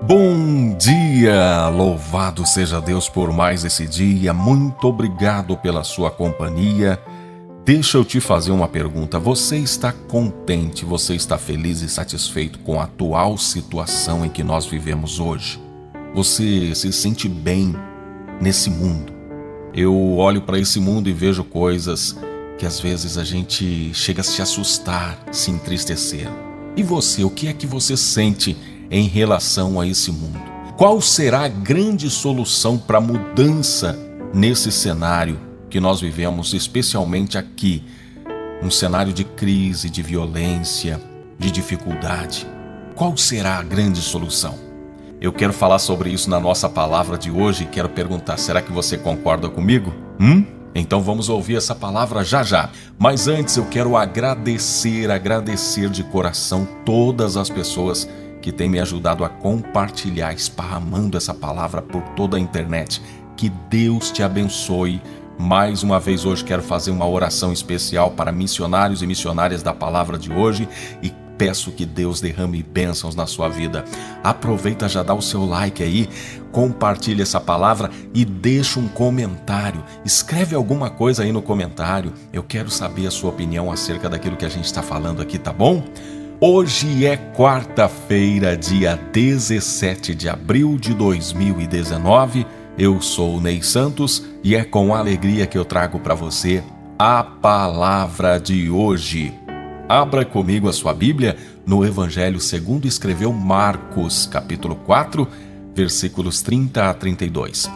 Bom dia! Louvado seja Deus por mais esse dia. Muito obrigado pela sua companhia. Deixa eu te fazer uma pergunta. Você está contente, você está feliz e satisfeito com a atual situação em que nós vivemos hoje? Você se sente bem nesse mundo? Eu olho para esse mundo e vejo coisas que às vezes a gente chega a se assustar, se entristecer. E você, o que é que você sente em relação a esse mundo? Qual será a grande solução para a mudança nesse cenário que nós vivemos, especialmente aqui? Um cenário de crise, de violência, de dificuldade. Qual será a grande solução? Eu quero falar sobre isso na nossa palavra de hoje e quero perguntar, será que você concorda comigo? Então vamos ouvir essa palavra já já. Mas antes eu quero agradecer de coração todas as pessoas que têm me ajudado a compartilhar, esparramando essa palavra por toda a internet. Que Deus te abençoe. Mais uma vez hoje quero fazer uma oração especial para missionários e missionárias da palavra de hoje e peço que Deus derrame bênçãos na sua vida. Aproveita, já dá o seu like aí, compartilha essa palavra e deixa um comentário. Escreve alguma coisa aí no comentário. Eu quero saber a sua opinião acerca daquilo que a gente está falando aqui, tá bom? Hoje é quarta-feira, dia 17 de abril de 2019. Eu sou o Ney Santos e é com alegria que eu trago para você a palavra de hoje. Abra comigo a sua Bíblia no Evangelho segundo escreveu Marcos, capítulo 4, versículos 30 a 32.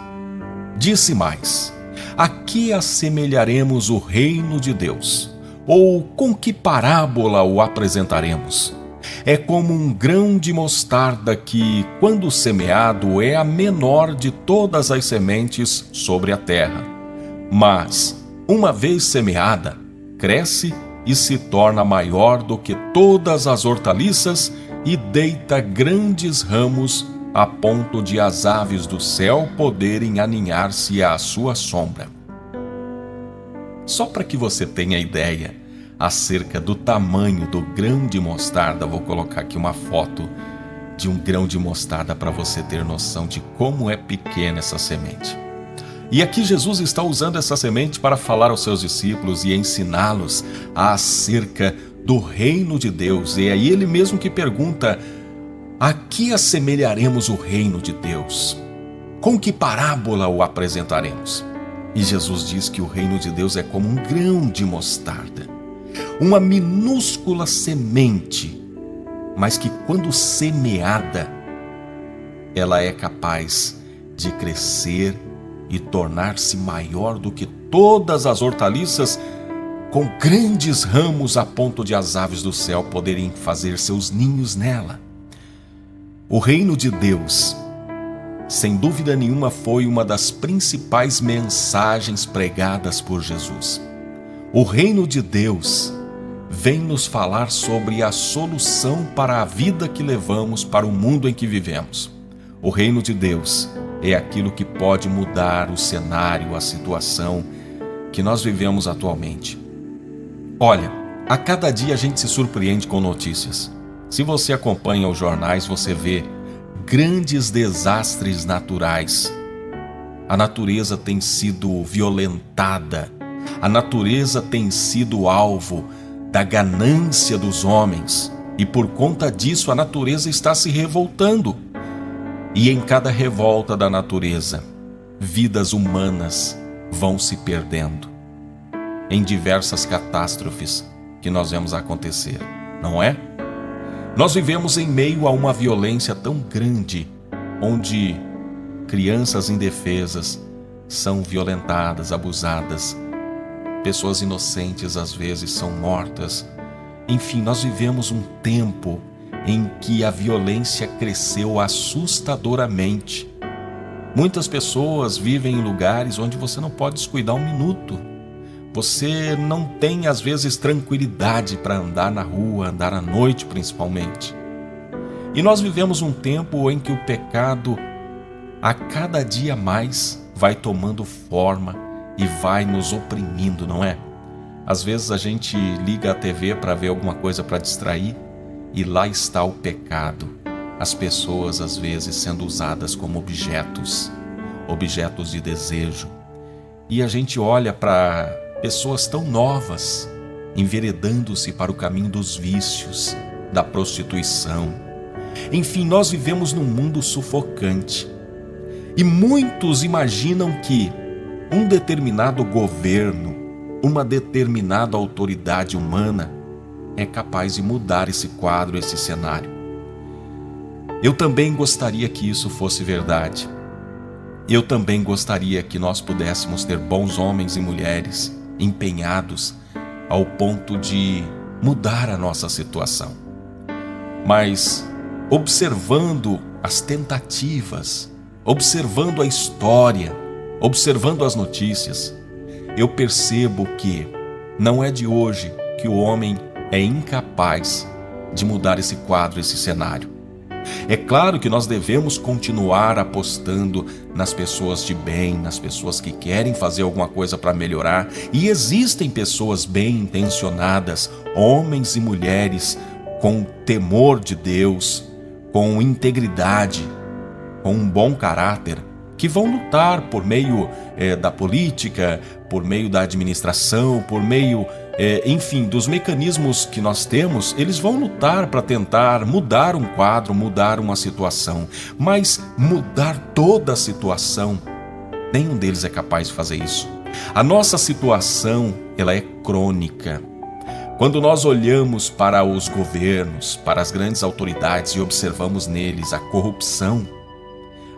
Disse mais: a que assemelharemos o reino de Deus? Ou com que parábola o apresentaremos? É como um grão de mostarda que, quando semeado, é a menor de todas as sementes sobre a terra. Mas, uma vez semeada, cresce e se torna maior do que todas as hortaliças e deita grandes ramos a ponto de as aves do céu poderem aninhar-se à sua sombra. Só para que você tenha ideia acerca do tamanho do grão de mostarda, vou colocar aqui uma foto de um grão de mostarda para você ter noção de como é pequena essa semente. E aqui Jesus está usando essa semente para falar aos seus discípulos e ensiná-los acerca do reino de Deus. E é ele mesmo que pergunta: a que assemelharemos o reino de Deus? Com que parábola o apresentaremos? E Jesus diz que o reino de Deus é como um grão de mostarda, uma minúscula semente, mas que quando semeada, ela é capaz de crescer e tornar-se maior do que todas as hortaliças, com grandes ramos a ponto de as aves do céu poderem fazer seus ninhos nela. O reino de Deus, sem dúvida nenhuma, foi uma das principais mensagens pregadas por Jesus. O reino de Deus vem nos falar sobre a solução para a vida que levamos, para o mundo em que vivemos. O reino de Deus é aquilo que pode mudar o cenário, a situação que nós vivemos atualmente. Olha, a cada dia a gente se surpreende com notícias. Se você acompanha os jornais, você vê grandes desastres naturais. A natureza tem sido violentada, a natureza tem sido alvo da ganância dos homens, e por conta disso a natureza está se revoltando. E em cada revolta da natureza, vidas humanas vão se perdendo em diversas catástrofes que nós vemos acontecer, não é? Nós vivemos em meio a uma violência tão grande, onde crianças indefesas são violentadas, abusadas, pessoas inocentes às vezes são mortas. Enfim, nós vivemos um tempo em que a violência cresceu assustadoramente. Muitas pessoas vivem em lugares onde você não pode descuidar um minuto. Você não tem, às vezes, tranquilidade para andar na rua, andar à noite principalmente. E nós vivemos um tempo em que o pecado, a cada dia mais, vai tomando forma e vai nos oprimindo, não é? Às vezes a gente liga a TV para ver alguma coisa para distrair e lá está o pecado, as pessoas às vezes sendo usadas como objetos de desejo. E a gente olha para pessoas tão novas, enveredando-se para o caminho dos vícios, da prostituição. Enfim, nós vivemos num mundo sufocante. E muitos imaginam que um determinado governo, uma determinada autoridade humana é capaz de mudar esse quadro, esse cenário. Eu também gostaria que isso fosse verdade. Eu também gostaria que nós pudéssemos ter bons homens e mulheres empenhados ao ponto de mudar a nossa situação. Mas, observando as tentativas, observando a história, observando as notícias, eu percebo que não é de hoje que o homem é incapaz de mudar esse quadro, esse cenário. É claro que nós devemos continuar apostando nas pessoas de bem, nas pessoas que querem fazer alguma coisa para melhorar, e existem pessoas bem intencionadas, homens e mulheres com temor de Deus, com integridade, com um bom caráter, que vão lutar por meio da política, por meio da administração, por meio, enfim, dos mecanismos que nós temos. Eles vão lutar para tentar mudar um quadro, mudar uma situação. Mas mudar toda a situação, nenhum deles é capaz de fazer isso. A nossa situação, ela é crônica. Quando nós olhamos para os governos, para as grandes autoridades e observamos neles a corrupção,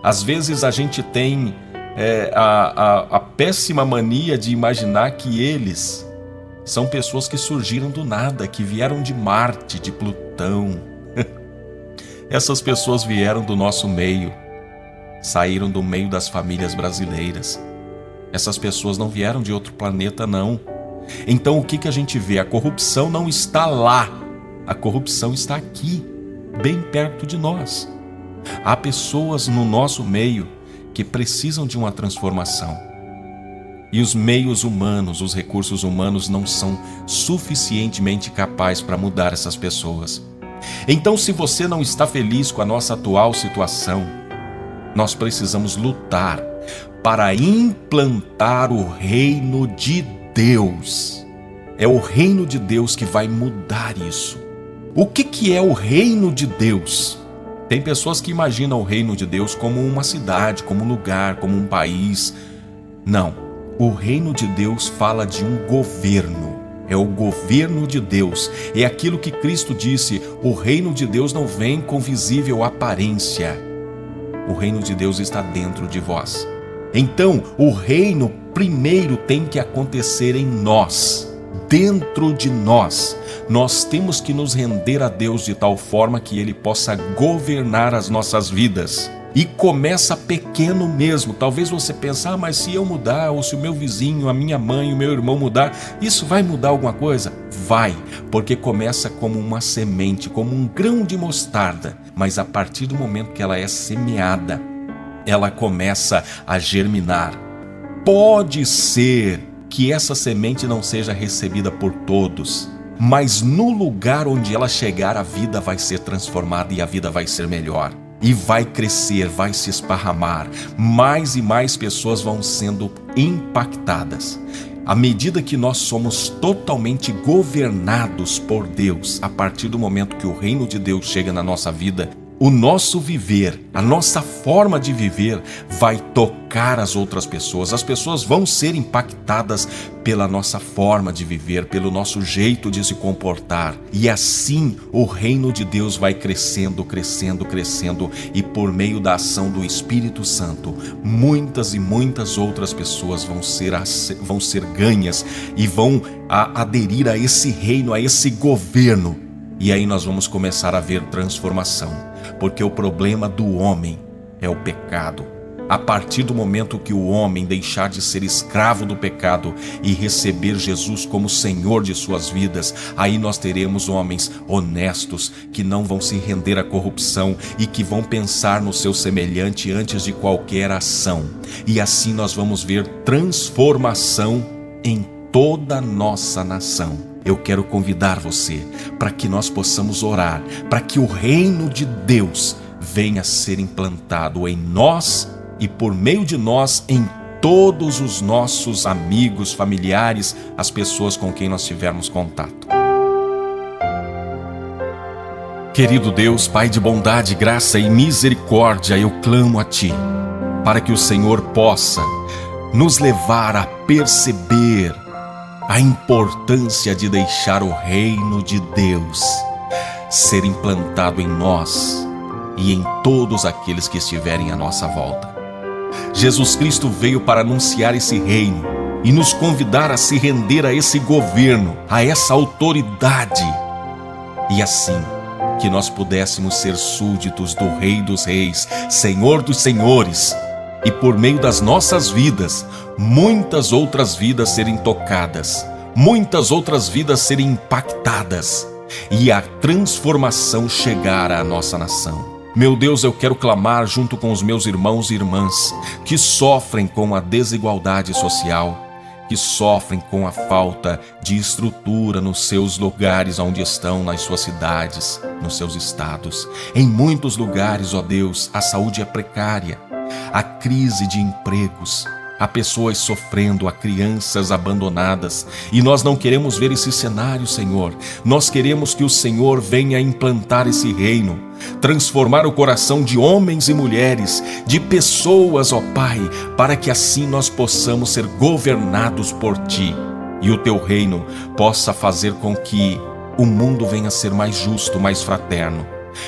às vezes a gente tem a péssima mania de imaginar que eles são pessoas que surgiram do nada, que vieram de Marte, de Plutão. Essas pessoas vieram do nosso meio, saíram do meio das famílias brasileiras. Essas pessoas não vieram de outro planeta, não. Então o que a gente vê? A corrupção não está lá, a corrupção está aqui, bem perto de nós. Há pessoas no nosso meio que precisam de uma transformação. E os meios humanos, os recursos humanos não são suficientemente capazes para mudar essas pessoas. Então, se você não está feliz com a nossa atual situação, nós precisamos lutar para implantar o reino de Deus. É o reino de Deus que vai mudar isso. O que é o reino de Deus? Tem pessoas que imaginam o reino de Deus como uma cidade, como um lugar, como um país. Não. O reino de Deus fala de um governo. É o governo de Deus. É aquilo que Cristo disse: o reino de Deus não vem com visível aparência. O reino de Deus está dentro de vós. Então, o reino primeiro tem que acontecer em nós. Dentro de nós, nós temos que nos render a Deus de tal forma que Ele possa governar as nossas vidas. E começa pequeno mesmo. Talvez você pense, mas se eu mudar, ou se o meu vizinho, a minha mãe, o meu irmão mudar, isso vai mudar alguma coisa? Vai, porque começa como uma semente, como um grão de mostarda. Mas a partir do momento que ela é semeada, ela começa a germinar. Pode ser que essa semente não seja recebida por todos, mas no lugar onde ela chegar, a vida vai ser transformada e a vida vai ser melhor. E vai crescer, vai se esparramar. Mais e mais pessoas vão sendo impactadas. À medida que nós somos totalmente governados por Deus, a partir do momento que o reino de Deus chega na nossa vida, o nosso viver, a nossa forma de viver vai tocar as outras pessoas. As pessoas vão ser impactadas pela nossa forma de viver, pelo nosso jeito de se comportar. E assim o reino de Deus vai crescendo, crescendo, crescendo. E por meio da ação do Espírito Santo, muitas e muitas outras pessoas vão ser ganhas e vão aderir a esse reino, a esse governo. E aí nós vamos começar a ver transformação. Porque o problema do homem é o pecado. A partir do momento que o homem deixar de ser escravo do pecado e receber Jesus como Senhor de suas vidas, aí nós teremos homens honestos que não vão se render à corrupção e que vão pensar no seu semelhante antes de qualquer ação. E assim nós vamos ver transformação em toda a nossa nação. Eu quero convidar você para que nós possamos orar, para que o reino de Deus venha ser implantado em nós e por meio de nós em todos os nossos amigos, familiares, as pessoas com quem nós tivermos contato. Querido Deus, Pai de bondade, graça e misericórdia, eu clamo a Ti, para que o Senhor possa nos levar a perceber a importância de deixar o reino de Deus ser implantado em nós e em todos aqueles que estiverem à nossa volta. Jesus Cristo veio para anunciar esse reino e nos convidar a se render a esse governo, a essa autoridade, e assim que nós pudéssemos ser súditos do Rei dos Reis, Senhor dos Senhores, e por meio das nossas vidas, muitas outras vidas serem tocadas, muitas outras vidas serem impactadas, e a transformação chegar à nossa nação. Meu Deus, eu quero clamar junto com os meus irmãos e irmãs que sofrem com a desigualdade social, que sofrem com a falta de estrutura nos seus lugares onde estão, nas suas cidades, nos seus estados. Em muitos lugares, ó Deus, a saúde é precária, há crise de empregos, há pessoas sofrendo, há crianças abandonadas, e nós não queremos ver esse cenário, Senhor. Nós queremos que o Senhor venha implantar esse reino, transformar o coração de homens e mulheres, de pessoas, ó Pai, para que assim nós possamos ser governados por Ti, e o Teu reino possa fazer com que o mundo venha a ser mais justo, mais fraterno,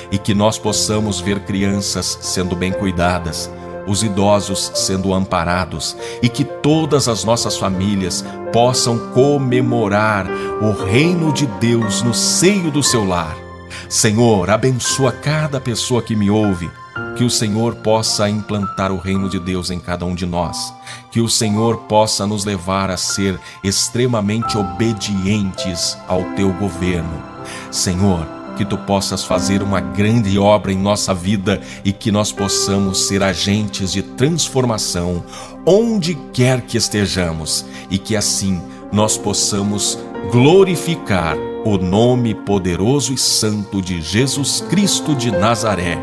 e que nós possamos ver crianças sendo bem cuidadas, os idosos sendo amparados, e que todas as nossas famílias possam comemorar o reino de Deus no seio do seu lar. Senhor, abençoa cada pessoa que me ouve, que o Senhor possa implantar o reino de Deus em cada um de nós, que o Senhor possa nos levar a ser extremamente obedientes ao Teu governo. Senhor, que Tu possas fazer uma grande obra em nossa vida e que nós possamos ser agentes de transformação onde quer que estejamos, e que assim nós possamos glorificar o nome poderoso e santo de Jesus Cristo de Nazaré.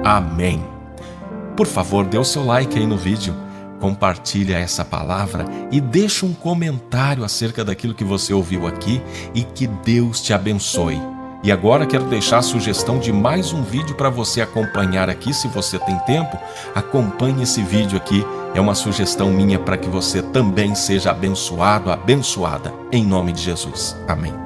Amém. Por favor, dê o seu like aí no vídeo, compartilha essa palavra e deixa um comentário acerca daquilo que você ouviu aqui, e que Deus te abençoe. E agora quero deixar a sugestão de mais um vídeo para você acompanhar aqui. Se você tem tempo, acompanhe esse vídeo aqui. É uma sugestão minha para que você também seja abençoado, abençoada, em nome de Jesus. Amém.